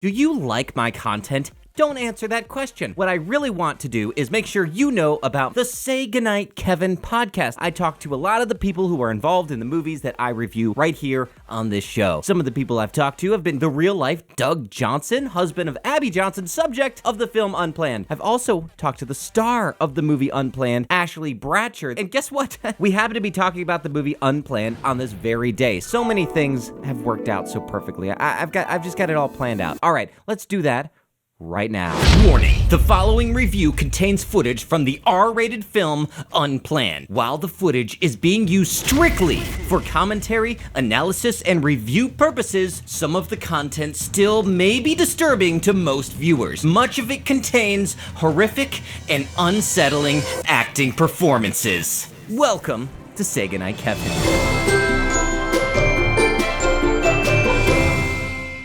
Do you like my content? Don't answer that question. What I really want to do is make sure you know about the Say Goodnight Kevin podcast. I talk to a lot of the people who are involved in the movies that I review right here on this show. Some of the people I've talked to have been the real-life Doug Johnson, husband of Abby Johnson, subject of the film Unplanned. I've also talked to the star of the movie Unplanned, Ashley Bratchard. And guess what? We happen to be talking about the movie Unplanned on this very day. So many things have worked out so perfectly. I've just got it all planned out. All right, let's do that right now. Warning, the following review contains footage from the R-rated film Unplanned. While the footage is being used strictly for commentary, analysis, and review purposes, some of the content still may be disturbing to most viewers. Much of it contains horrific and unsettling acting performances. Welcome to Say Goodnight Kevin.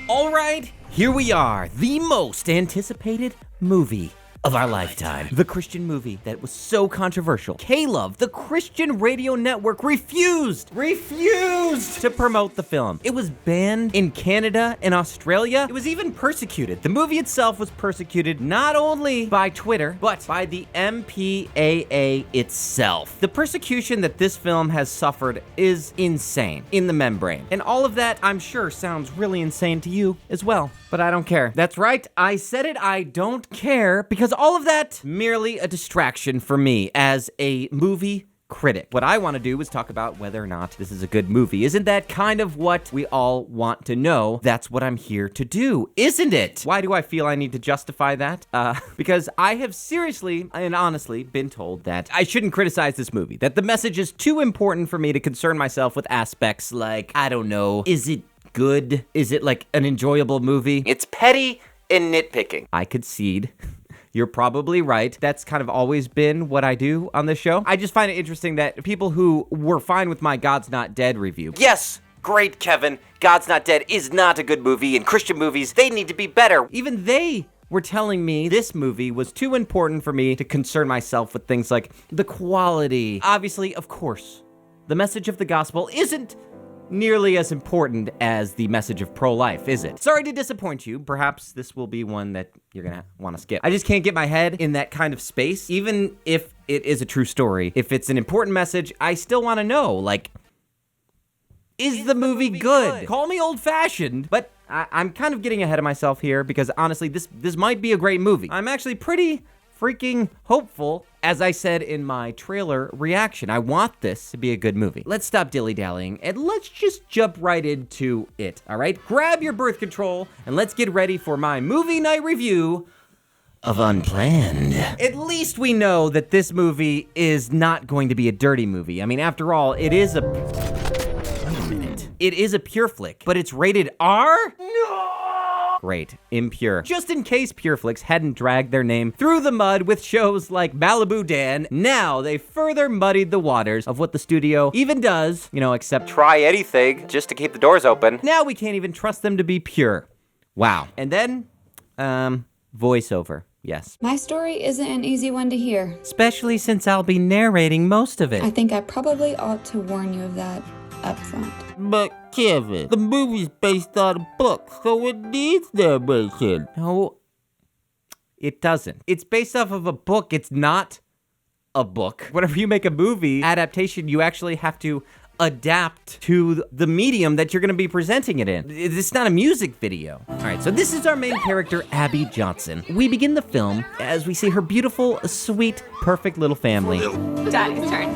All right, here we are, the most anticipated movie of our lifetime. The Christian movie that was so controversial. K-Love, the Christian radio network, refused to promote the film. It was banned in Canada and Australia. It was even persecuted. The movie itself was persecuted not only by Twitter, but by the MPAA itself. The persecution that this film has suffered is insane in the membrane. And all of that, I'm sure, sounds really insane to you as well. But I don't care. That's right, I said it, I don't care, because all of that, merely a distraction for me as a movie critic. What I want to do is talk about whether or not this is a good movie. Isn't that kind of what we all want to know? That's what I'm here to do, isn't it? Why do I feel I need to justify that? Because I have seriously and honestly been told that I shouldn't criticize this movie, that the message is too important for me to concern myself with aspects like, I don't know, is it good? Is it like an enjoyable movie? It's petty and nitpicking. I concede. You're probably right. That's kind of always been what I do on this show. I just find it interesting that people who were fine with my God's Not Dead review. Yes, great, Kevin. God's Not Dead is not a good movie, and Christian movies, they need to be better. Even they were telling me this movie was too important for me to concern myself with things like the quality. Obviously, of course, the message of the gospel isn't nearly as important as the message of pro-life, is it? Sorry to disappoint you. Perhaps this will be one that you're gonna want to skip. I just can't get my head in that kind of space. Even if it is a true story, if it's an important message, I still want to know, like, is the movie good? Call me old-fashioned, but I'm kind of getting ahead of myself here because honestly, this might be a great movie. I'm actually pretty freaking hopeful, as I said in my trailer reaction. I want this to be a good movie. Let's stop dilly-dallying and let's just jump right into it, all right? Grab your birth control and let's get ready for my movie night review of Unplanned. At least we know that this movie is not going to be a dirty movie. I mean, after all, it is a... Wait a minute. It is a pure flick, but it's rated R? No! Great, impure. Just in case Pure Flicks hadn't dragged their name through the mud with shows like Malibu Dan, now they further muddied the waters of what the studio even does, except try anything just to keep the doors open. Now we can't even trust them to be pure. Wow. And then, voiceover. Yes. My story isn't an easy one to hear. Especially since I'll be narrating most of it. I think I probably ought to warn you of that up front. But Kevin, the movie's based on a book, so it needs narration. No, it doesn't. It's based off of a book. It's not a book. Whenever you make a movie adaptation, you actually have to adapt to the medium that you're going to be presenting it in. It's not a music video. All right, so this is our main character, Abby Johnson. We begin the film as we see her beautiful, sweet, perfect little family. Daddy's turn.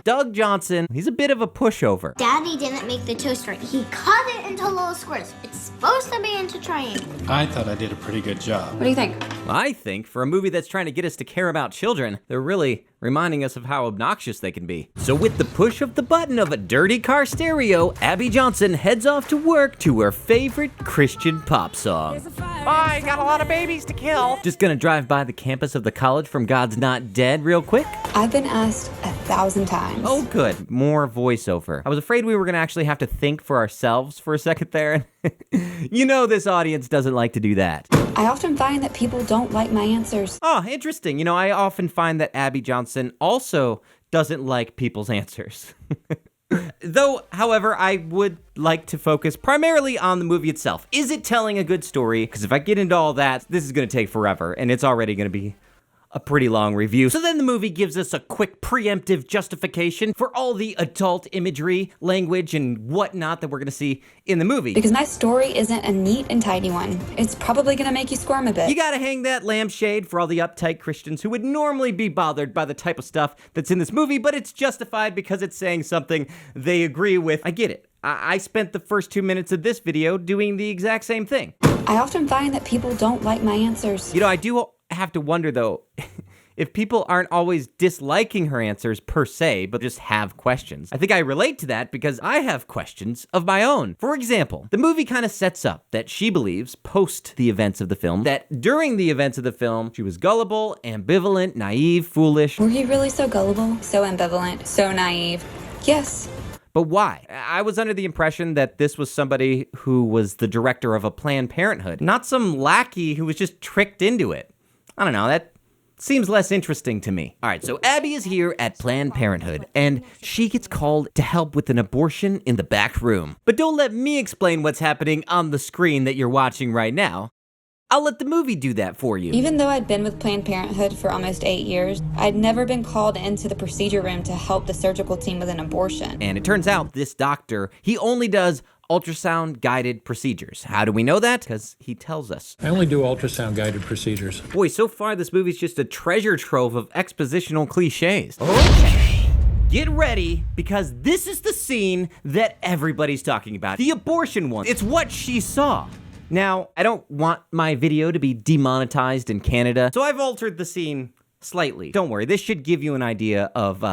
Doug Johnson, he's a bit of a pushover. Daddy didn't make the toast right. He cut it into little squares. It's supposed to be into triangles. I thought I did a pretty good job. What do you think? I think for a movie that's trying to get us to care about children, they're really reminding us of how obnoxious they can be. So with the push of the button of a dirty car stereo, Abby Johnson heads off to work to her favorite Christian pop song. Bye, got a lot of babies to kill. Just gonna drive by the campus of the college from God's Not Dead real quick. I've been asked 1,000 times. Oh, good. More voiceover. I was afraid we were gonna actually have to think for ourselves for a second there. You know this audience doesn't like to do that. I often find that people don't like my answers. Oh, interesting. I often find that Abby Johnson also doesn't like people's answers. Though, however, I would like to focus primarily on the movie itself. Is it telling a good story? Because if I get into all that, this is going to take forever, and it's already going to be a pretty long review. So then the movie gives us a quick preemptive justification for all the adult imagery, language, and whatnot that we're gonna see in the movie. Because my story isn't a neat and tidy one. It's probably gonna make you squirm a bit. You gotta hang that lampshade for all the uptight Christians who would normally be bothered by the type of stuff that's in this movie, but it's justified because it's saying something they agree with. I get it. I spent the first 2 minutes of this video doing the exact same thing. I often find that people don't like my answers. You know, I do have to wonder, though, if people aren't always disliking her answers per se, but just have questions. I think I relate to that because I have questions of my own. For example, the movie kind of sets up that she believes, post the events of the film, that during the events of the film, she was gullible, ambivalent, naive, foolish. Were you really so gullible, so ambivalent, so naive? Yes. But why? I was under the impression that this was somebody who was the director of a Planned Parenthood, not some lackey who was just tricked into it. I don't know, that seems less interesting to me. All right, so Abby is here at Planned Parenthood, and she gets called to help with an abortion in the back room. But don't let me explain what's happening on the screen that you're watching right now. I'll let the movie do that for you. Even though I'd been with Planned Parenthood for almost 8 years, I'd never been called into the procedure room to help the surgical team with an abortion. And it turns out this doctor, he only does ultrasound-guided procedures. How do we know that? Because he tells us. I only do ultrasound-guided procedures. Boy, so far this movie's just a treasure trove of expositional cliches. Okay. Get ready, because this is the scene that everybody's talking about. The abortion one. It's what she saw. Now, I don't want my video to be demonetized in Canada, so I've altered the scene slightly. Don't worry, this should give you an idea of,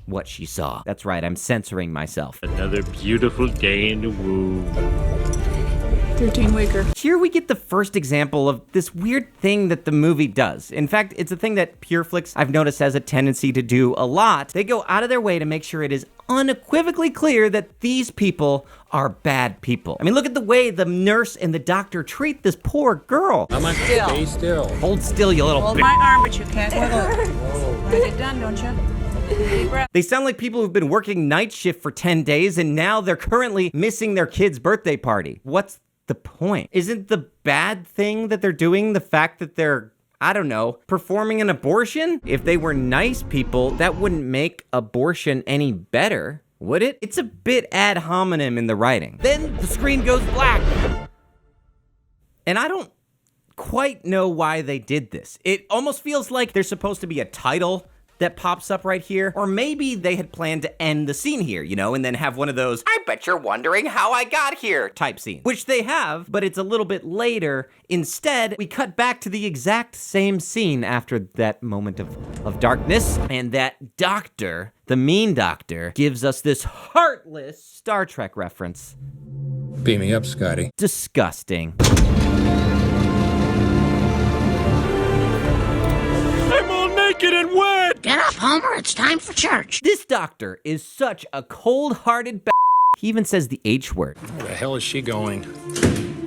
what she saw. That's right, I'm censoring myself. Another beautiful day in the womb. 13-weeker. Here we get the first example of this weird thing that the movie does. In fact, it's a thing that PureFlix, I've noticed, has a tendency to do a lot. They go out of their way to make sure it is unequivocally clear that these people are bad people. I mean, look at the way the nurse and the doctor treat this poor girl. I'm on stay still. Hold still, you little Hold bitch. my arm, but you can't wiggle. Want to get done, don't you? Deep breath. They sound like people who've been working night shift for 10 days and now they're currently missing their kid's birthday party. What's the point? Isn't the bad thing that they're doing the fact that they're, I don't know, performing an abortion? If they were nice people, that wouldn't make abortion any better, would it? It's a bit ad hominem in the writing. Then the screen goes black. And I don't quite know why they did this. It almost feels like there's supposed to be a title that pops up right here, or maybe they had planned to end the scene here, you know, and then have one of those, I bet you're wondering how I got here type scenes, which they have, but it's a little bit later. Instead, we cut back to the exact same scene after that moment of darkness, and that doctor, the mean doctor, gives us this heartless Star Trek reference. Beam me up, Scotty. Disgusting. Naked and wet! Get up, Homer. It's time for church. This doctor is such a cold-hearted He even says the H word. Where the hell is she going?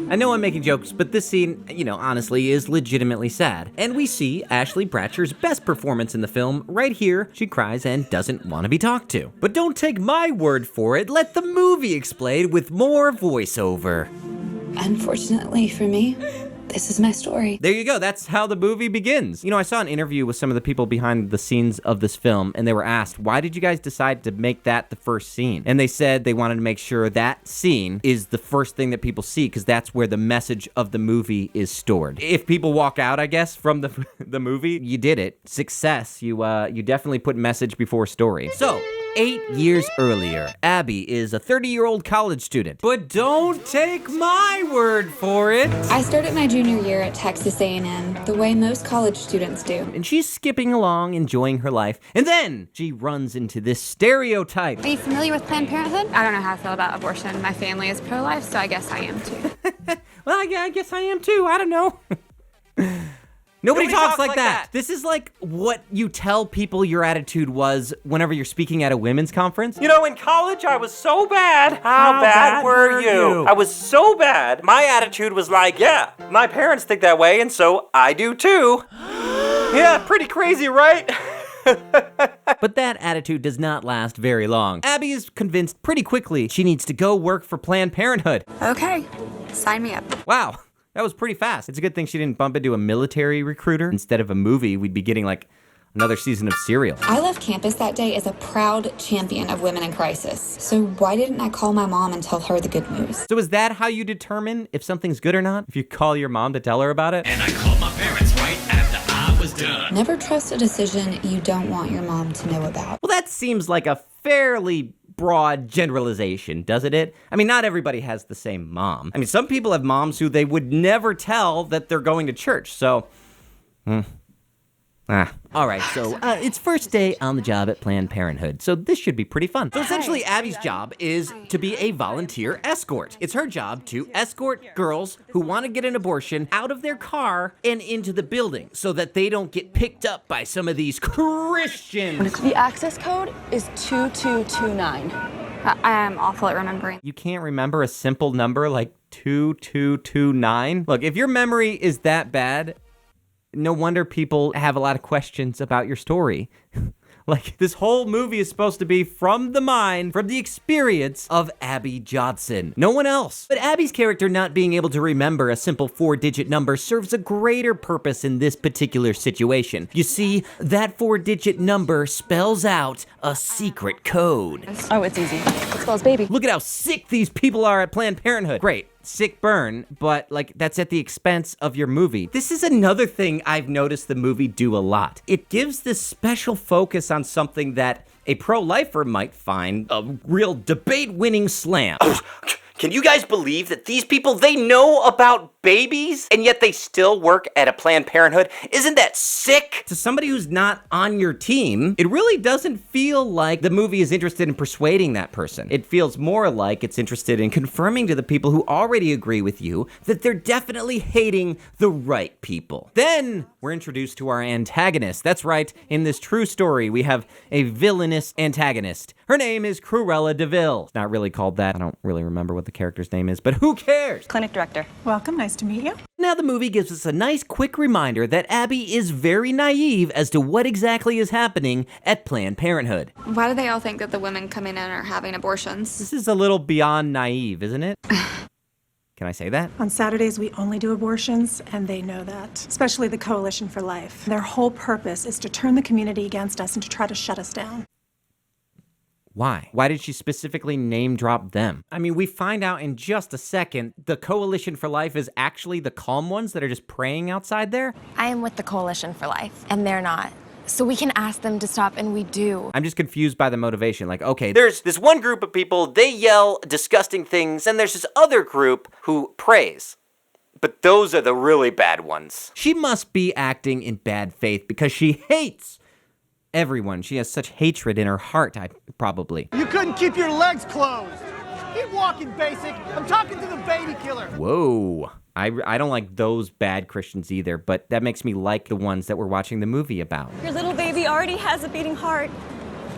I know I'm making jokes, but this scene, you know, honestly, is legitimately sad. And we see Ashley Bratcher's best performance in the film right here. She cries and doesn't want to be talked to. But don't take my word for it. Let the movie explain with more voiceover. Unfortunately for me, this is my story. There you go. That's how the movie begins. You know, I saw an interview with some of the people behind the scenes of this film, and they were asked, why did you guys decide to make that the first scene? And they said they wanted to make sure that scene is the first thing that people see, because that's where the message of the movie is stored. If people walk out, I guess, from the movie, you did it. Success. You definitely put message before story. So, 8 years earlier, Abby is a 30-year-old college student. But don't take my word for it. I started my junior year at Texas A&M, the way most college students do. And she's skipping along, enjoying her life. And then she runs into this stereotype. Are you familiar with Planned Parenthood? I don't know how I feel about abortion. My family is pro-life, so I guess I am too. Well, I guess I am too. I don't know. Nobody talks like that. This is like what you tell people your attitude was whenever you're speaking at a women's conference. You know, in college, I was so bad. How bad were you? I was so bad. My attitude was like, yeah, my parents think that way, and so I do too. Yeah, pretty crazy, right? But that attitude does not last very long. Abby is convinced pretty quickly she needs to go work for Planned Parenthood. Okay, sign me up. Wow, that was pretty fast. It's a good thing she didn't bump into a military recruiter. Instead of a movie, we'd be getting like another season of Serial. I left campus that day as a proud champion of women in crisis. So why didn't I call my mom and tell her the good news? So is that how you determine if something's good or not? If you call your mom to tell her about it? And I called my parents right after I was done. Never trust a decision you don't want your mom to know about. Well, that seems like a fairly broad generalization, doesn't it? I mean, not everybody has the same mom. I mean, some people have moms who they would never tell that they're going to church, so... All right, so it's first day on the job at Planned Parenthood, so this should be pretty fun. So essentially, Abby's job is to be a volunteer escort. It's her job to escort girls who want to get an abortion out of their car and into the building so that they don't get picked up by some of these Christians. The access code is 2229. I am awful at remembering. You can't remember a simple number like 2229? Look, if your memory is that bad, no wonder people have a lot of questions about your story. Like, this whole movie is supposed to be from the mind, from the experience of Abby Johnson. No one else. But Abby's character not being able to remember a simple 4-digit number serves a greater purpose in this particular situation. You see, that 4-digit number spells out a secret code. Oh, it's easy. It spells baby. Look at how sick these people are at Planned Parenthood. Great. Sick burn, but like that's at the expense of your movie. This is another thing I've noticed the movie do a lot. It gives this special focus on something that a pro-lifer might find a real debate-winning slam. Can you guys believe that these people, they know about babies and yet they still work at a Planned Parenthood? Isn't that sick? To somebody who's not on your team, it really doesn't feel like the movie is interested in persuading that person. It feels more like it's interested in confirming to the people who already agree with you that they're definitely hating the right people. Then we're introduced to our antagonist. That's right, in this true story, we have a villainous antagonist. Her name is Cruella DeVille. It's not really called that. I don't really remember what the character's name is, but who cares? Clinic director. Welcome, nice to meet you. Now the movie gives us a nice quick reminder that Abby is very naive as to what exactly is happening at Planned Parenthood. Why do they all think that the women coming in are having abortions? This is a little beyond naive, isn't it? Can I say that? On Saturdays, we only do abortions, and they know that, especially the Coalition for Life. Their whole purpose is to turn the community against us and to try to shut us down. Why? Why did she specifically name drop them? I mean, we find out in just a second, the Coalition for Life is actually the calm ones that are just praying outside there? I am with the Coalition for Life, and they're not. So we can ask them to stop, and we do. I'm just confused by the motivation. Like, okay, there's this one group of people, they yell disgusting things, and there's this other group who prays. But those are the really bad ones. She must be acting in bad faith because she hates everyone. She has such hatred in her heart, probably. You couldn't keep your legs closed. Keep walking, basic. I'm talking to the baby killer. Whoa. I don't like those bad Christians either, but that makes me like the ones that we're watching the movie about. Your little baby already has a beating heart,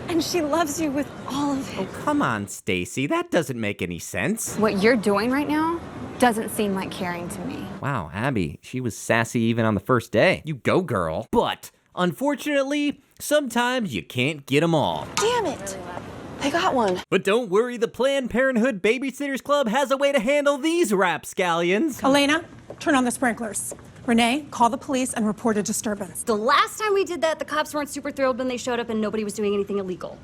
and she loves you with all of it. Oh, come on, Stacy. That doesn't make any sense. What you're doing right now doesn't seem like caring to me. Wow, Abby, she was sassy even on the first day. You go, girl. But, unfortunately, sometimes you can't get them all. Damn it. They got one. But don't worry, the Planned Parenthood Babysitters Club has a way to handle these rapscallions. Elena, turn on the sprinklers. Renee, call the police and report a disturbance. The last time we did that, the cops weren't super thrilled when they showed up and nobody was doing anything illegal.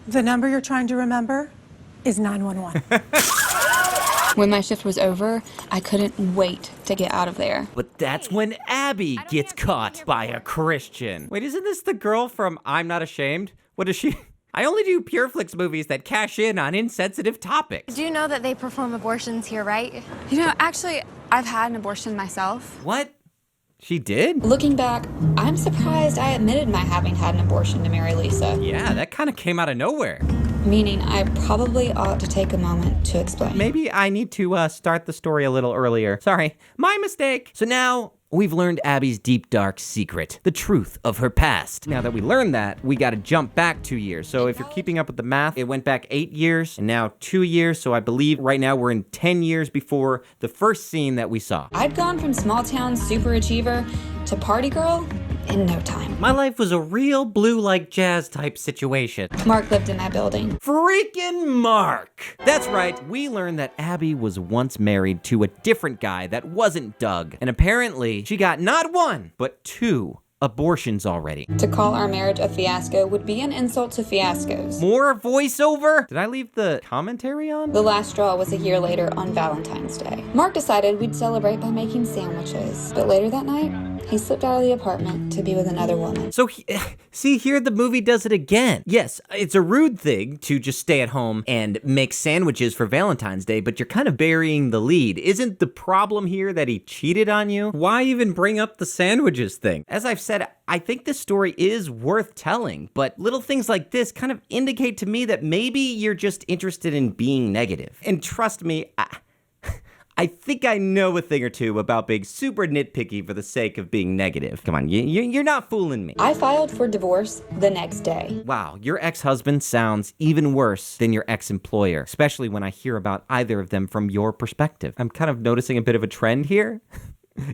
The number you're trying to remember is 911. When my shift was over, I couldn't wait to get out of there. But that's when Abby gets caught by a Christian. Wait, isn't this the girl from I'm Not Ashamed? What is she? I only do PureFlix movies that cash in on insensitive topics. Do you know that they perform abortions here, right? You know, actually, I've had an abortion myself. What? She did? Looking back, I'm surprised I admitted my having had an abortion to Mary Lisa. Yeah, that kind of came out of nowhere. Meaning I probably ought to take a moment to explain. Maybe I need to start the story a little earlier. Sorry, my mistake. So now we've learned Abby's deep, dark secret, the truth of her past. Now that we learned that, we got to jump back 2 years. So if you're keeping up with the math, it went back 8 years and now 2 years. So I believe right now we're in 10 years before the first scene that we saw. I'd gone from small town super achiever to party girl in no time. My life was a real blue like jazz type situation. Mark lived in that building. Freaking Mark! That's right, we learned that Abby was once married to a different guy that wasn't Doug. And apparently, she got not one, but 2 abortions already. To call our marriage a fiasco would be an insult to fiascos. More voiceover? Did I leave the commentary on? The last straw was a year later on Valentine's Day. Mark decided we'd celebrate by making sandwiches, but later that night, he slipped out of the apartment to be with another woman. So, see, here the movie does it again. Yes, it's a rude thing to just stay at home and make sandwiches for Valentine's Day, but you're kind of burying the lead. Isn't the problem here that he cheated on you? Why even bring up the sandwiches thing? As I've said, I think this story is worth telling, but little things like this kind of indicate to me that maybe you're just interested in being negative. And trust me, I think I know a thing or two about being super nitpicky for the sake of being negative. Come on, you're not fooling me. I filed for divorce the next day. Wow, your ex-husband sounds even worse than your ex-employer, especially when I hear about either of them from your perspective. I'm kind of noticing a bit of a trend here.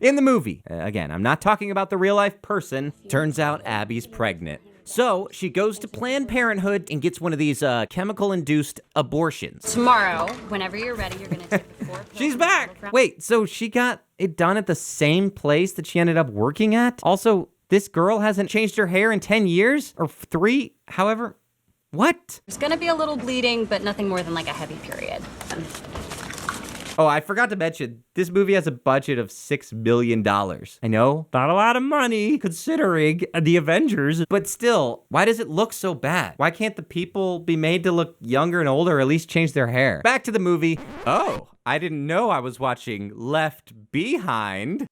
In the movie, again, I'm not talking about the real-life person. Turns out Abby's pregnant. So she goes to Planned Parenthood and gets one of these chemical-induced abortions. Tomorrow, whenever you're ready, you're gonna take the 4 pills. She's back! Wait, so she got it done at the same place that she ended up working at? Also, this girl hasn't changed her hair in 10 years? Or 3? However, what? There's gonna be a little bleeding, but nothing more than like a heavy period. Oh, I forgot to mention, this movie has a budget of $6 million. I know, not a lot of money considering the Avengers, but still, why does it look so bad? Why can't the people be made to look younger and older or at least change their hair? Back to the movie. Oh, I didn't know I was watching Left Behind.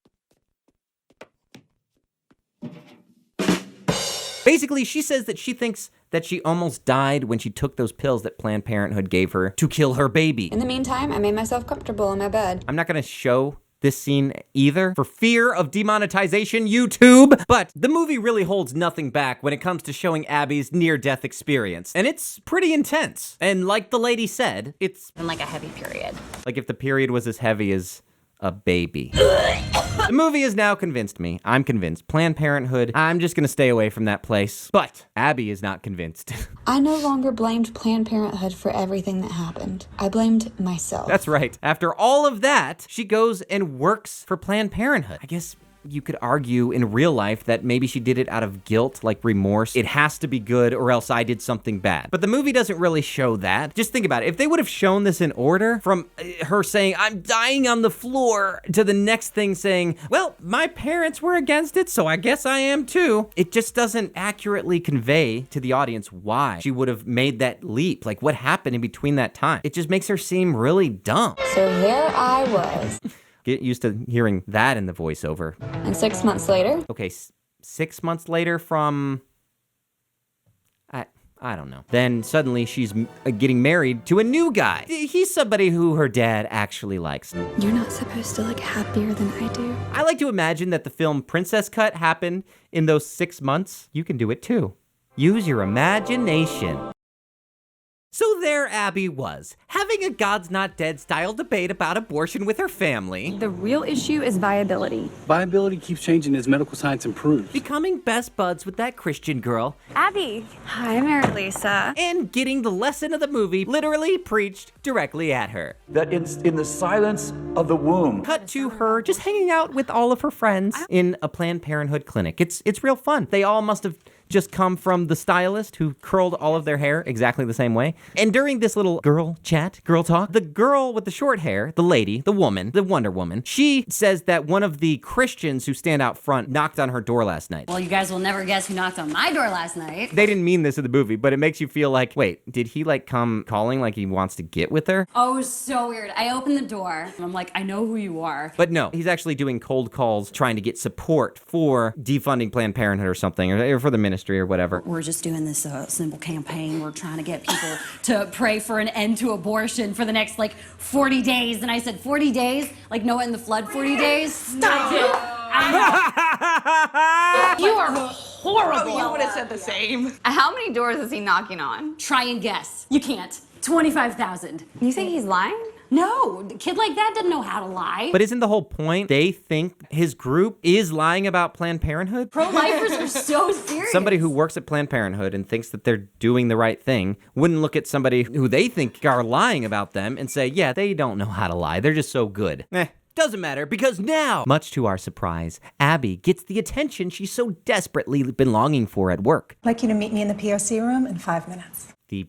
Basically, she says that she thinks that she almost died when she took those pills that Planned Parenthood gave her to kill her baby. In the meantime, I made myself comfortable in my bed. I'm not gonna show this scene either for fear of demonetization, YouTube, but the movie really holds nothing back when it comes to showing Abby's near-death experience, and it's pretty intense. And like the lady said, it's like a heavy period. Like if the period was as heavy as a baby. The movie has now convinced me. I'm convinced. Planned Parenthood, I'm just gonna stay away from that place. But Abby is not convinced. I no longer blamed Planned Parenthood for everything that happened. I blamed myself. That's right. After all of that, she goes and works for Planned Parenthood. I guess you could argue in real life that maybe she did it out of guilt, like remorse. It has to be good or else I did something bad. But the movie doesn't really show that. Just think about it. If they would have shown this in order, from her saying, I'm dying on the floor, to the next thing saying, well, my parents were against it, so I guess I am too. It just doesn't accurately convey to the audience why she would have made that leap. Like what happened in between that time. It just makes her seem really dumb. So there I was. Get used to hearing that in the voiceover. And 6 months later? Okay, 6 months later from... I don't know. Then suddenly she's getting married to a new guy. He's somebody who her dad actually likes. You're not supposed to look happier than I do. I like to imagine that the film Princess Cut happened in those 6 months. You can do it too. Use your imagination. So there Abby was, having a God's Not Dead style debate about abortion with her family. The real issue is viability. Viability keeps changing as medical science improves. Becoming best buds with that Christian girl. Abby. Hi, Mary Lisa. And getting the lesson of the movie literally preached directly at her. That in the silence of the womb. Cut to her just hanging out with all of her friends in a Planned Parenthood clinic. It's real fun. They all must have just come from the stylist who curled all of their hair exactly the same way. And during this little girl talk, the girl with the short hair, the lady, the woman, the Wonder Woman, she says that one of the Christians who stand out front knocked on her door last night. Well, you guys will never guess who knocked on my door last night. They didn't mean this in the movie, but it makes you feel like, wait, did he like come calling like he wants to get with her? Oh, it was so weird. I opened the door and I'm like, I know who you are. But no, he's actually doing cold calls trying to get support for defunding Planned Parenthood or something, or for the ministry or whatever. We're just doing this simple campaign. We're trying to get people to pray for an end to abortion for the next 40 days. And I said, 40 days? Like Noah in the flood 40 days? Stop it. You are horrible. You would have said the same. How many doors is he knocking on? Try and guess. You can't. 25,000. You think he's lying? No, a kid like that doesn't know how to lie. But isn't the whole point they think his group is lying about Planned Parenthood? Pro-lifers are so serious. Somebody who works at Planned Parenthood and thinks that they're doing the right thing wouldn't look at somebody who they think are lying about them and say, yeah, they don't know how to lie. They're just so good. Doesn't matter, because now, much to our surprise, Abby gets the attention she's so desperately been longing for at work. I'd like you to meet me in the POC room in 5 minutes. The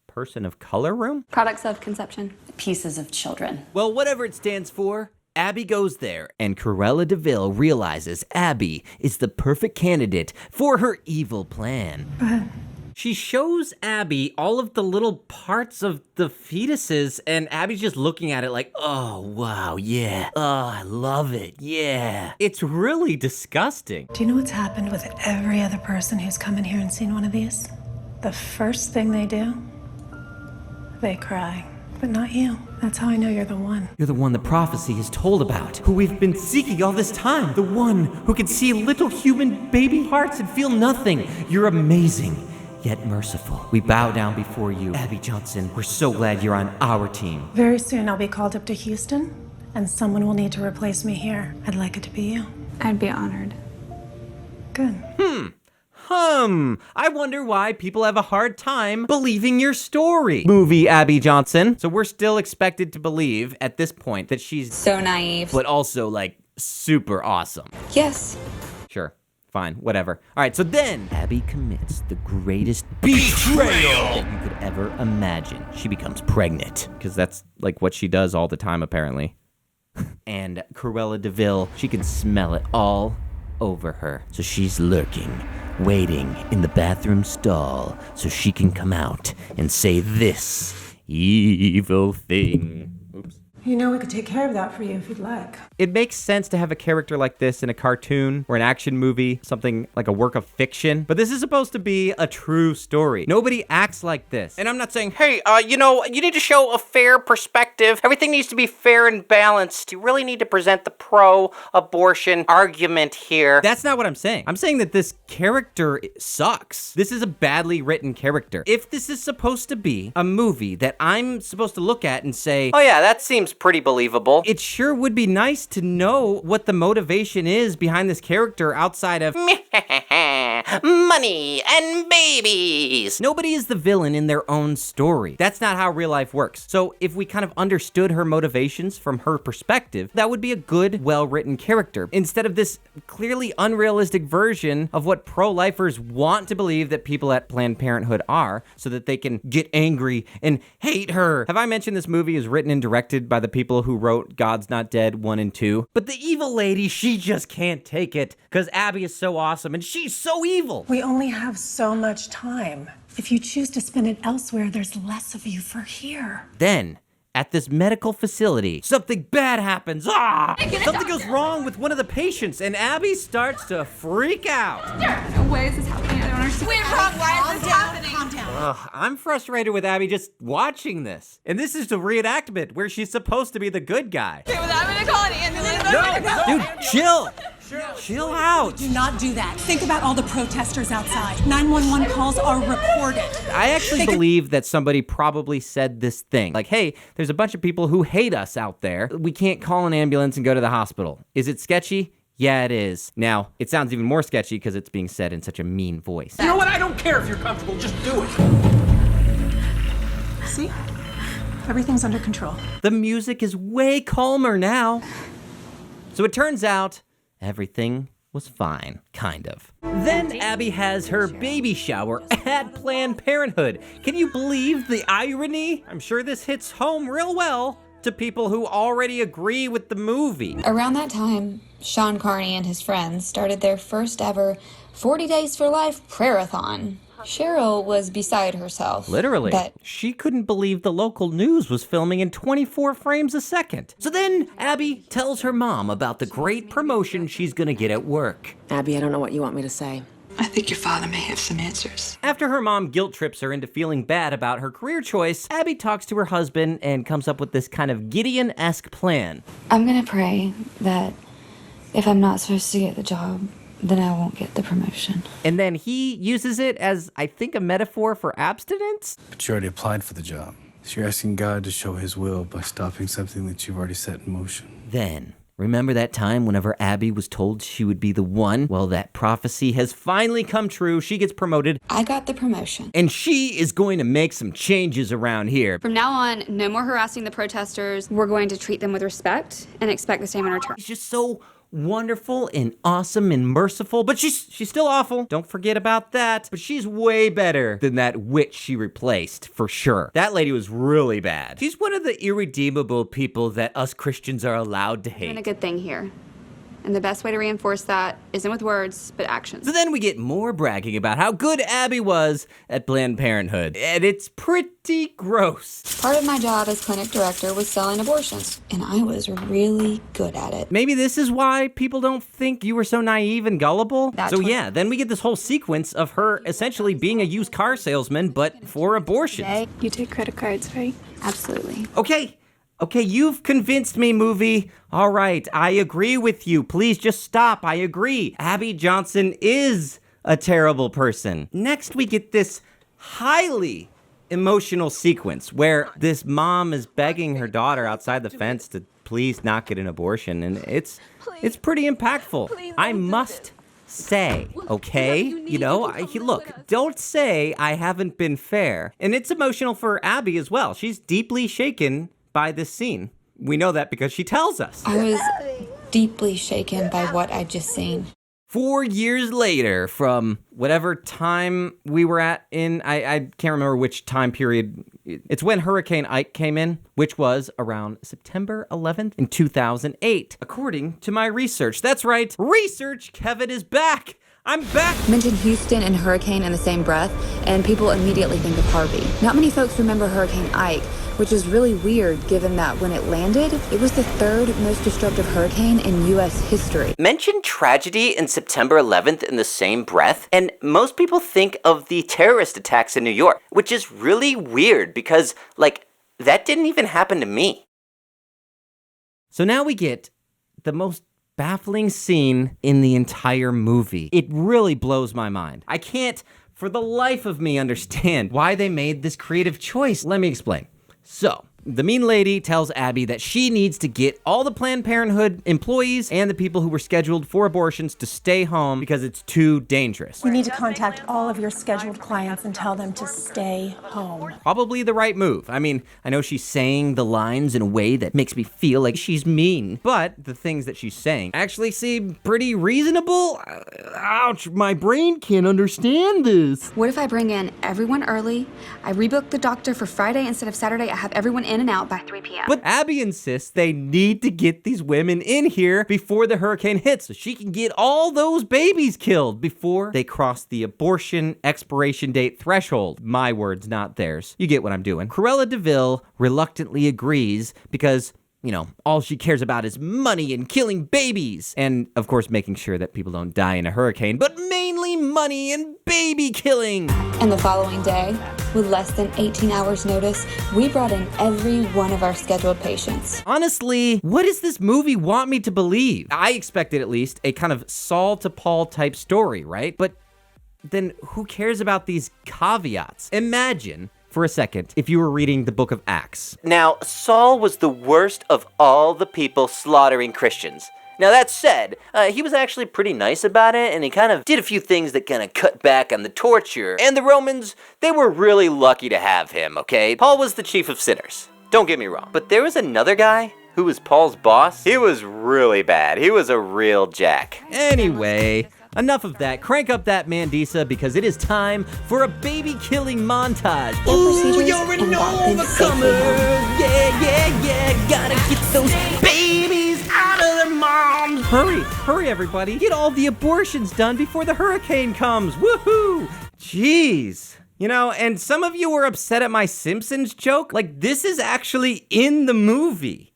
person of color room? Products of conception. Pieces of children. Well, whatever it stands for, Abby goes there, and Cruella de Vil realizes Abby is the perfect candidate for her evil plan. She shows Abby all of the little parts of the fetuses, and Abby's just looking at it like, oh, wow, yeah. Oh, I love it, yeah. It's really disgusting. Do you know what's happened with every other person who's come in here and seen one of these? The first thing they do, they cry. But not you. That's how I know you're the one. You're the one the prophecy is told about, who we've been seeking all this time. The one who can see little human baby hearts and feel nothing. You're amazing, yet merciful. We bow down before you, Abby Johnson. We're so glad you're on our team. Very soon I'll be called up to Houston, and someone will need to replace me here. I'd like it to be you. I'd be honored. Good. I wonder why people have a hard time believing your story, movie Abby Johnson. So we're still expected to believe at this point that she's So naive. but also like super awesome. Yes. Sure. Fine, whatever. All right, so then Abby commits the greatest betrayal that you could ever imagine. She becomes pregnant, because that's like what she does all the time, apparently. And Cruella de Vil, she can smell it all over her. So she's lurking, waiting in the bathroom stall so she can come out and say this evil thing. Oops. You know we could take care of that for you if you'd like. It makes sense to have a character like this in a cartoon or an action movie, something like a work of fiction, but this is supposed to be a true story. Nobody acts like this. And I'm not saying, hey, you need to show a fair perspective. Everything needs to be fair and balanced. You really need to present the pro-abortion argument here. That's not what I'm saying. I'm saying that this character sucks. This is a badly written character. If this is supposed to be a movie that I'm supposed to look at and say, oh yeah, that seems pretty believable, it sure would be nice to know what the motivation is behind this character outside of money and babies. Nobody is the villain in their own story. That's not how real life works. So if we kind of understood her motivations from her perspective, that would be a good, well-written character, instead of this clearly unrealistic version of what pro-lifers want to believe that people at Planned Parenthood are, so that they can get angry and hate her. Have I mentioned this movie is written and directed by the people who wrote God's Not Dead 1 and 2? But the evil lady, she just can't take it, because Abby is so awesome and she's so evil. We only have so much time. If you choose to spend it elsewhere, there's less of you for here. Then, at this medical facility, something bad happens. Something goes wrong with one of the patients, and Abby starts to freak out. No way is this happening. I don't understand. Wait, Rob, why is this happening? Calm down. I'm frustrated with Abby just watching this. And this is the reenactment where she's supposed to be the good guy. Okay, well, I'm gonna call an ambulance. No, dude, chill. Chill out. Do not do that. Think about all the protesters outside. 911 calls are recorded. I actually believe that somebody probably said this thing. Like, hey, there's a bunch of people who hate us out there. We can't call an ambulance and go to the hospital. Is it sketchy? Yeah, it is. Now, it sounds even more sketchy because it's being said in such a mean voice. You know what? I don't care if you're comfortable. Just do it. See? Everything's under control. The music is way calmer now. So it turns out everything was fine, kind of. Then Abby has her baby shower at Planned Parenthood. Can you believe the irony? I'm sure this hits home real well to people who already agree with the movie. Around that time, Sean Carney and his friends started their first ever 40 Days for Life prayer-a-thon. Cheryl was beside herself. Literally. But she couldn't believe the local news was filming in 24 frames a second. So then Abby tells her mom about the great promotion she's gonna get at work. Abby, I don't know what you want me to say. I think your father may have some answers. After her mom guilt trips her into feeling bad about her career choice, Abby talks to her husband and comes up with this kind of Gideon-esque plan. I'm gonna pray that if I'm not supposed to get the job, then I won't get the promotion. And then he uses it as, I think, a metaphor for abstinence? But you already applied for the job. So you're asking God to show his will by stopping something that you've already set in motion. Then, remember that time whenever Abby was told she would be the one? Well, that prophecy has finally come true. She gets promoted. I got the promotion. And she is going to make some changes around here. From now on, no more harassing the protesters. We're going to treat them with respect and expect the same in return. She's just so wonderful and awesome and merciful, but she's still awful. Don't forget about that. But she's way better than that witch she replaced, for sure. That lady was really bad. She's one of the irredeemable people that us Christians are allowed to hate. Doing a good thing here. And the best way to reinforce that isn't with words, but actions. So then we get more bragging about how good Abby was at Planned Parenthood. And it's pretty gross. Part of my job as clinic director was selling abortions, and I was really good at it. Maybe this is why people don't think you were so naive and gullible. Yeah, then we get this whole sequence of her essentially being a used car salesman, but for abortions. You take credit cards, right? Absolutely. Okay, you've convinced me, movie. All right, I agree with you. Please just stop. I agree. Abby Johnson is a terrible person. Next, we get this highly emotional sequence where this mom is begging her daughter outside the fence to please not get an abortion, and it's pretty impactful. I must say, okay? Look, don't say I haven't been fair. And it's emotional for Abby as well. She's deeply shaken by this scene. We know that because she tells us. I was deeply shaken by what I'd just seen. 4 years later, from whatever time we were at I can't remember which time period. It's when Hurricane Ike came in, which was around September 11th in 2008, according to my research. That's right, research Kevin is back. I'm back! Mention Houston and hurricane in the same breath, and people immediately think of Harvey. Not many folks remember Hurricane Ike, which is really weird given that when it landed, it was the third most destructive hurricane in U.S. history. Mention tragedy in September 11th in the same breath, and most people think of the terrorist attacks in New York, which is really weird because, that didn't even happen to me. So now we get the most baffling scene in the entire movie. It really blows my mind. I can't, for the life of me, understand why they made this creative choice. Let me explain. So, the mean lady tells Abby that she needs to get all the Planned Parenthood employees and the people who were scheduled for abortions to stay home because it's too dangerous. You need to contact all of your scheduled clients and tell them to stay home. Probably the right move. I mean, I know she's saying the lines in a way that makes me feel like she's mean, but the things that she's saying actually seem pretty reasonable. Ouch, my brain can't understand this. What if I bring in everyone early? I rebook the doctor for Friday instead of Saturday. I have everyone in and out by 3 p.m. But Abby insists they need to get these women in here before the hurricane hits so she can get all those babies killed before they cross the abortion expiration date threshold. My words, not theirs. You get what I'm doing. Cruella DeVille reluctantly agrees because, all she cares about is money and killing babies. And, of course, making sure that people don't die in a hurricane, but mainly money and baby killing. And the following day, with less than 18 hours notice, we brought in every one of our scheduled patients. Honestly, what does this movie want me to believe? I expected at least a kind of Saul to Paul type story, right? But then who cares about these caveats? Imagine, for a second, if you were reading the book of Acts. Now, Saul was the worst of all the people slaughtering Christians. Now, that said, he was actually pretty nice about it, and he kind of did a few things that kind of cut back on the torture. And the Romans, they were really lucky to have him, okay? Paul was the chief of sinners. Don't get me wrong. But there was another guy who was Paul's boss. He was really bad. He was a real jack. Anyway, enough of that. Crank up that Mandisa because it is time for a baby-killing montage. Ooh, you're an overcomer. Yeah. Gotta get those babies out of their moms. Hurry, everybody. Get all the abortions done before the hurricane comes. Woohoo! Jeez. And some of you were upset at my Simpsons joke. This is actually in the movie.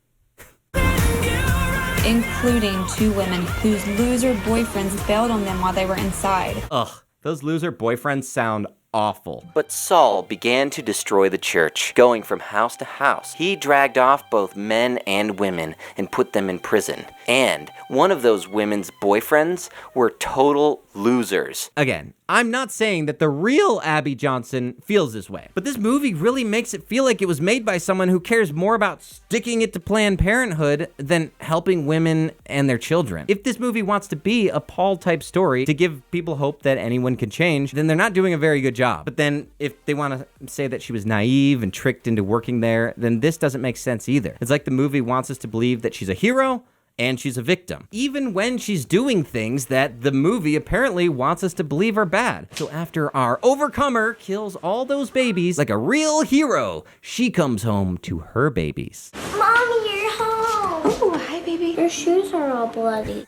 Including 2 women whose loser boyfriends bailed on them while they were inside. Ugh, those loser boyfriends sound awful. But Saul began to destroy the church, going from house to house. He dragged off both men and women and put them in prison. And one of those women's boyfriends were total losers. Again, I'm not saying that the real Abby Johnson feels this way, but this movie really makes it feel like it was made by someone who cares more about sticking it to Planned Parenthood than helping women and their children. If this movie wants to be a Paul-type story to give people hope that anyone can change, then they're not doing a very good job. But then if they want to say that she was naive and tricked into working there, then this doesn't make sense either. It's like the movie wants us to believe that she's a hero and she's a victim, even when she's doing things that the movie apparently wants us to believe are bad. So after our overcomer kills all those babies like a real hero, she comes home to her babies. Mommy, you're home. Oh, hi, baby. Your shoes are all bloody.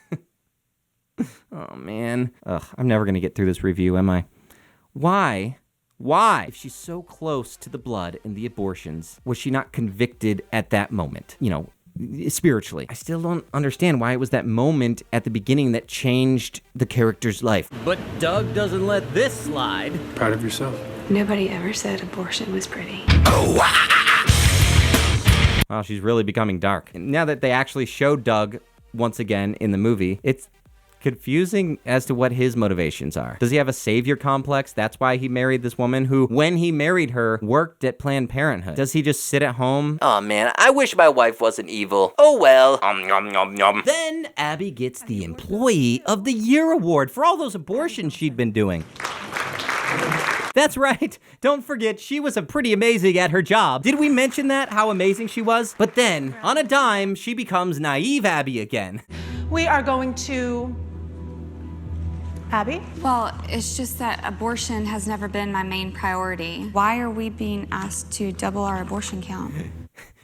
Oh, man. Ugh, I'm never gonna get through this review, am I? Why, if she's so close to the blood and the abortions, was she not convicted at that moment? You know, spiritually. I still don't understand why it was that moment at the beginning that changed the character's life. But Doug doesn't let this slide. Proud of yourself? Nobody ever said abortion was pretty. Wow, she's really becoming dark. And now that they actually show Doug once again in the movie, it's confusing as to what his motivations are. Does he have a savior complex? That's why he married this woman who, when he married her, worked at Planned Parenthood. Does he just sit at home? Oh man, I wish my wife wasn't evil. Oh well. Then Abby gets the Employee of the Year award for all those abortions she'd been doing. That's right. Don't forget, she was pretty amazing at her job. Did we mention that, how amazing she was? But then, on a dime, she becomes naive Abby again. We are going to... Abby? Well, it's just that abortion has never been my main priority. Why are we being asked to double our abortion count?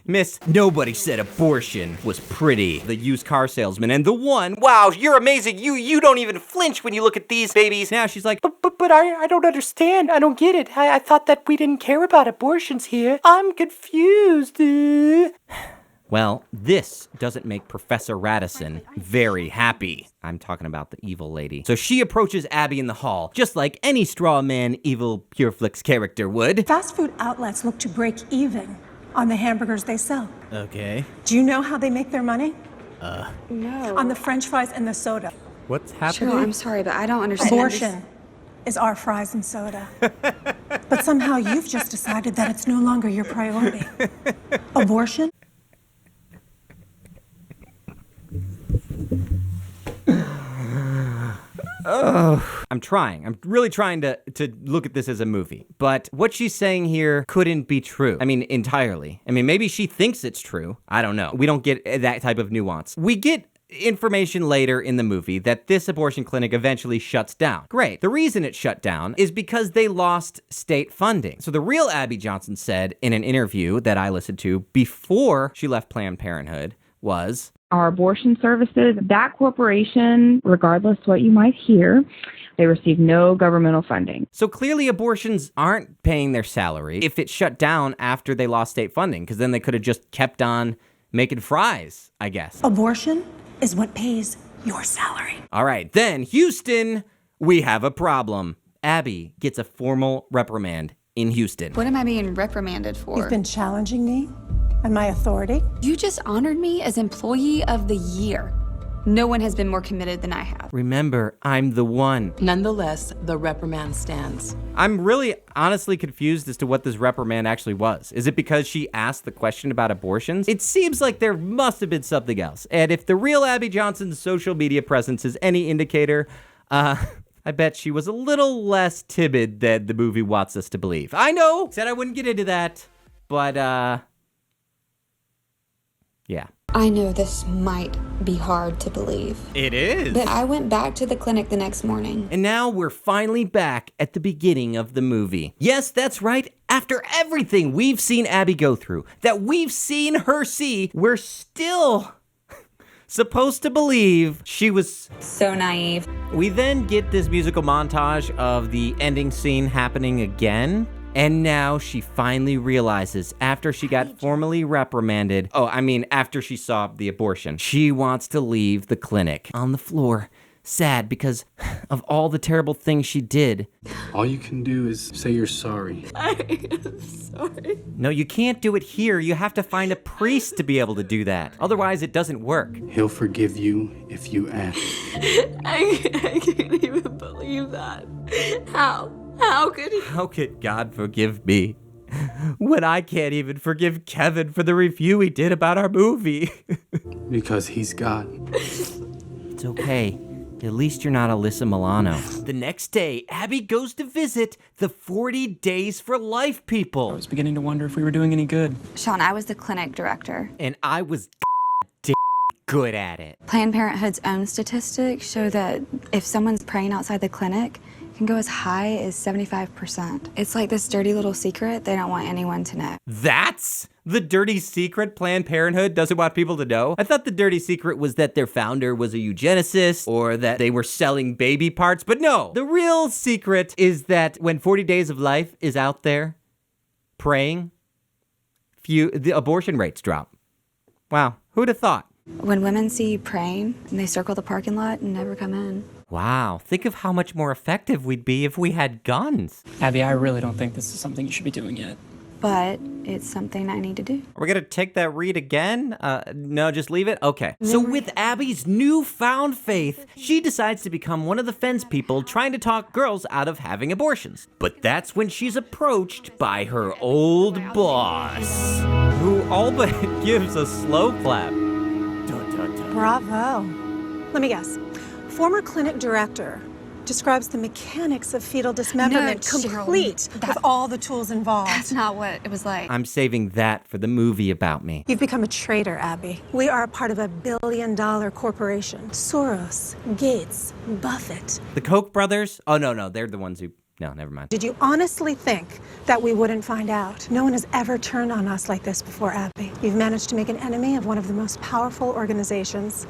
Miss, nobody said abortion was pretty. The used car salesman and the one, wow, you're amazing. You don't even flinch when you look at these babies. Now she's like, but I don't understand. I don't get it. I thought that we didn't care about abortions here. I'm confused. Well, this doesn't make Professor Radisson very happy. I'm talking about the evil lady. So she approaches Abby in the hall, just like any straw man evil Pureflix character would. Fast food outlets look to break even on the hamburgers they sell. Okay. Do you know how they make their money? No. On the French fries and the soda. What's happening? Cheryl, I'm sorry, but I don't understand. Abortion is our fries and soda. But somehow you've just decided that it's no longer your priority. Abortion? I'm really trying to look at this as a movie. But what she's saying here couldn't be true. I mean, entirely. I mean, maybe she thinks it's true. I don't know. We don't get that type of nuance. We get information later in the movie that this abortion clinic eventually shuts down. Great. The reason it shut down is because they lost state funding. So the real Abby Johnson said in an interview that I listened to before she left Planned Parenthood was, our abortion services, that corporation, regardless what you might hear, they receive no governmental funding. So clearly abortions aren't paying their salary if it shut down after they lost state funding, because then they could have just kept on making fries, I guess. Abortion is what pays your salary. All right, then Houston, we have a problem. Abby gets a formal reprimand in Houston. What am I being reprimanded for? You've been challenging me and my authority. You just honored me as Employee of the Year. No one has been more committed than I have. Remember, I'm the one. Nonetheless, the reprimand stands. I'm really honestly confused as to what this reprimand actually was. Is it because she asked the question about abortions? It seems like there must have been something else. And if the real Abby Johnson's social media presence is any indicator, I bet she was a little less timid than the movie wants us to believe. I know, said I wouldn't get into that, but yeah. I know this might be hard to believe. It is. But I went back to the clinic the next morning. And now we're finally back at the beginning of the movie. Yes, that's right. After everything we've seen Abby go through, that we've seen her see, we're still supposed to believe she was so naive. We then get this musical montage of the ending scene happening again. And now she finally realizes, after she got formally reprimanded, after she saw the abortion, she wants to leave the clinic. On the floor, sad because of all the terrible things she did. All you can do is say you're sorry. I am sorry. No, you can't do it here. You have to find a priest to be able to do that. Otherwise, it doesn't work. He'll forgive you if you ask. I can't even believe that. How? How could he? How could God forgive me when I can't even forgive Kevin for the review he did about our movie? Because he's God. It's okay. At least you're not Alyssa Milano. The next day, Abby goes to visit the 40 Days for Life people. I was beginning to wonder if we were doing any good. Sean, I was the clinic director. And I was good at it. Planned Parenthood's own statistics show that if someone's praying outside the clinic, it can go as high as 75%. It's like this dirty little secret they don't want anyone to know. That's the dirty secret Planned Parenthood doesn't want people to know? I thought the dirty secret was that their founder was a eugenicist or that they were selling baby parts, but no. The real secret is that when 40 Days of Life is out there praying, the abortion rates drop. Wow, who'd have thought? When women see you praying, and they circle the parking lot and never come in. Wow, think of how much more effective we'd be if we had guns. Abby, I really don't think this is something you should be doing yet. But it's something I need to do. Are we gonna take that read again? No, just leave it? Okay. So with Abby's newfound faith, she decides to become one of the fence people trying to talk girls out of having abortions. But that's when she's approached by her old boss, who all but gives a slow clap. Bravo. Let me guess. Former clinic director describes the mechanics of fetal dismemberment complete with all the tools involved. That's not what it was like. I'm saving that for the movie about me. You've become a traitor, Abby. We are a part of a billion-dollar corporation. Soros, Gates, Buffett. The Koch brothers? Oh, no, they're the ones who... No, never mind. Did you honestly think that we wouldn't find out? No one has ever turned on us like this before, Abby. You've managed to make an enemy of one of the most powerful organizations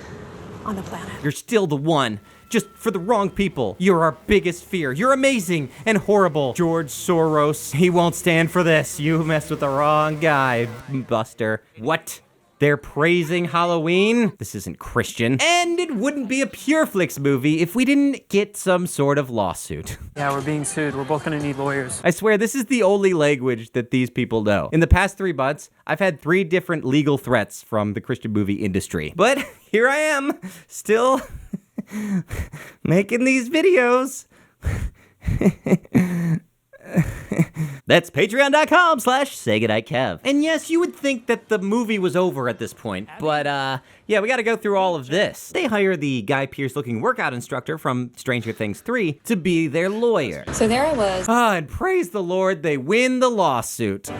on the planet. You're still the one, just for the wrong people. You're our biggest fear. You're amazing and horrible. George Soros, he won't stand for this. You messed with the wrong guy, Buster. What? They're praising Halloween? This isn't Christian. And it wouldn't be a Pure Flix movie if we didn't get some sort of lawsuit. Yeah, we're being sued. We're both gonna need lawyers. I swear, this is the only language that these people know. In the past 3 months, I've had 3 different legal threats from the Christian movie industry. But here I am, still making these videos. That's patreon.com/SayGoodnightKev. And yes, you would think that the movie was over at this point, but yeah, we gotta go through all of this. They hire the Guy Pearce looking workout instructor from Stranger Things 3 to be their lawyer. So there I was. And praise the Lord, they win the lawsuit.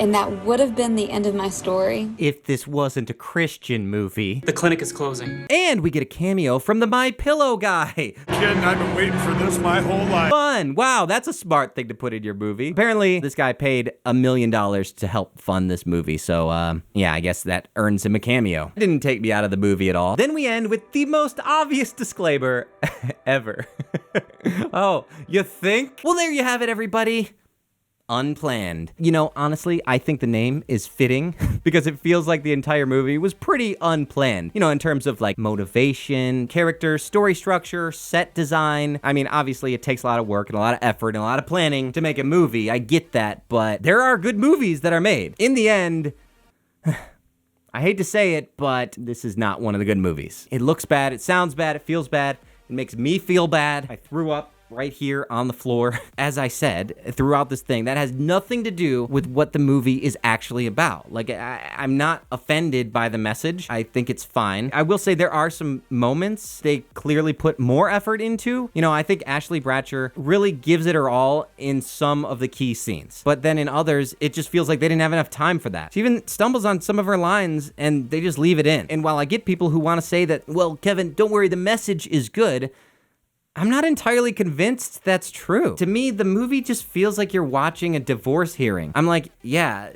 And that would have been the end of my story. If this wasn't a Christian movie. The clinic is closing. And we get a cameo from the My Pillow guy. Kid, I've been waiting for this my whole life. Fun. Wow, that's a smart thing to put in your movie. Apparently, this guy paid $1 million to help fund this movie. So, yeah, I guess that earns him a cameo. Didn't take me out of the movie at all. Then we end with the most obvious disclaimer ever. Oh, you think? Well, there you have it, everybody. Unplanned. You know, honestly, I think the name is fitting because it feels like the entire movie was pretty unplanned. You know, in terms of like motivation, character, story structure, set design. I mean, obviously it takes a lot of work and a lot of effort and a lot of planning to make a movie. I get that, but there are good movies that are made. In the end, I hate to say it, but this is not one of the good movies. It looks bad, it sounds bad, it feels bad, it makes me feel bad. I threw up right here on the floor. As I said, throughout this thing, that has nothing to do with what the movie is actually about. Like, I'm not offended by the message. I think it's fine. I will say there are some moments they clearly put more effort into. You know, I think Ashley Bratcher really gives it her all in some of the key scenes. But then in others, it just feels like they didn't have enough time for that. She even stumbles on some of her lines and they just leave it in. And while I get people who want to say that, well, Kevin, don't worry, the message is good, I'm not entirely convinced that's true. To me, the movie just feels like you're watching a divorce hearing. I'm like, yeah,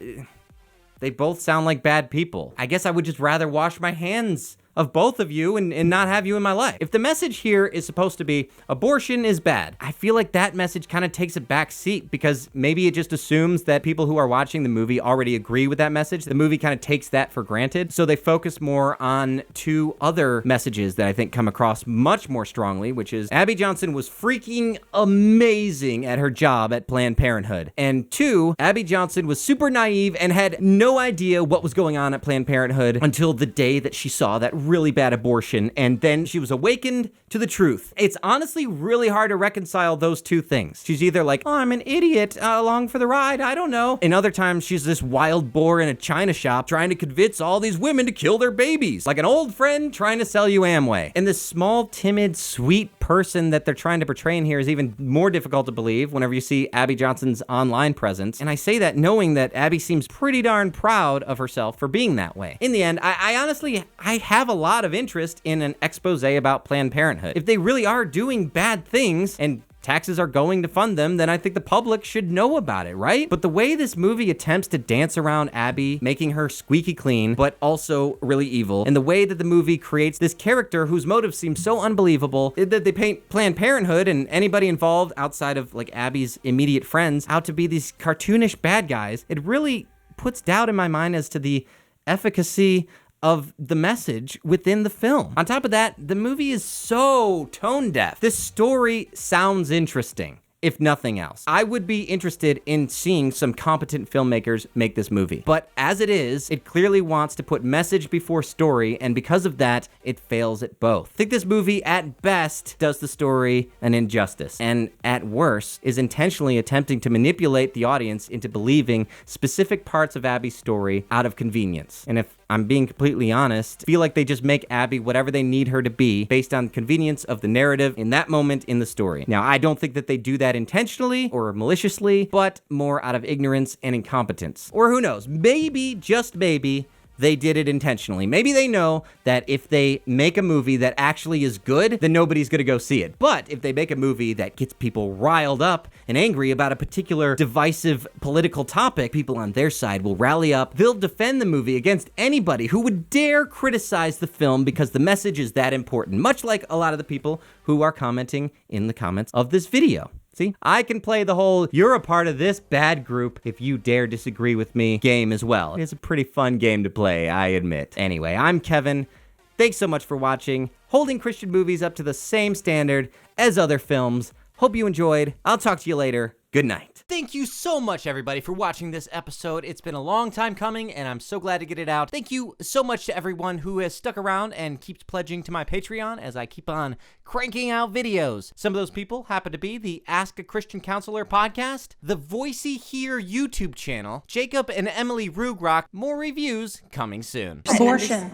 they both sound like bad people. I guess I would just rather wash my hands of both of you and not have you in my life. If the message here is supposed to be abortion is bad, I feel like that message kind of takes a back seat because maybe it just assumes that people who are watching the movie already agree with that message. The movie kind of takes that for granted. So they focus more on two other messages that I think come across much more strongly, which is Abby Johnson was freaking amazing at her job at Planned Parenthood. And two, Abby Johnson was super naive and had no idea what was going on at Planned Parenthood until the day that she saw that really bad abortion, and then she was awakened to the truth. It's honestly really hard to reconcile those two things. She's either like, oh, I'm an idiot along for the ride, I don't know. And other times she's this wild boar in a china shop trying to convince all these women to kill their babies, like an old friend trying to sell you Amway. And this small, timid, sweet person that they're trying to portray in here is even more difficult to believe whenever you see Abby Johnson's online presence. And I say that knowing that Abby seems pretty darn proud of herself for being that way. In the end, I honestly have a lot of interest in an expose about Planned Parenthood. If they really are doing bad things and taxes are going to fund them, then I think the public should know about it, right? But the way this movie attempts to dance around Abby, making her squeaky clean, but also really evil, and the way that the movie creates this character whose motives seem so unbelievable, that they paint Planned Parenthood and anybody involved outside of like Abby's immediate friends out to be these cartoonish bad guys, it really puts doubt in my mind as to the efficacy of the message within the film. On top of that, the movie is so tone deaf. This story sounds interesting, if nothing else. I would be interested in seeing some competent filmmakers make this movie. But as it is, it clearly wants to put message before story, and because of that, it fails at both. I think this movie, at best, does the story an injustice, and at worst, is intentionally attempting to manipulate the audience into believing specific parts of Abby's story out of convenience. And if I'm being completely honest, I feel like they just make Abby whatever they need her to be based on convenience of the narrative in that moment in the story. Now, I don't think that they do that intentionally or maliciously, but more out of ignorance and incompetence. Or who knows, maybe, just maybe, they did it intentionally. Maybe they know that if they make a movie that actually is good, then nobody's gonna go see it. But if they make a movie that gets people riled up and angry about a particular divisive political topic, people on their side will rally up. They'll defend the movie against anybody who would dare criticize the film because the message is that important, much like a lot of the people who are commenting in the comments of this video. See, I can play the whole "you're a part of this bad group if you dare disagree with me" game as well. It's a pretty fun game to play, I admit. Anyway, I'm Kevin. Thanks so much for watching, holding Christian movies up to the same standard as other films. Hope you enjoyed. I'll talk to you later. Good night. Thank you so much, everybody, for watching this episode. It's been a long time coming, and I'm so glad to get it out. Thank you so much to everyone who has stuck around and keeps pledging to my Patreon as I keep on cranking out videos. Some of those people happen to be the Ask a Christian Counselor podcast, the Voicey Here YouTube channel, Jacob and Emily Rugrock. More reviews coming soon. Abortion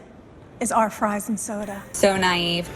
is our fries and soda. So naive.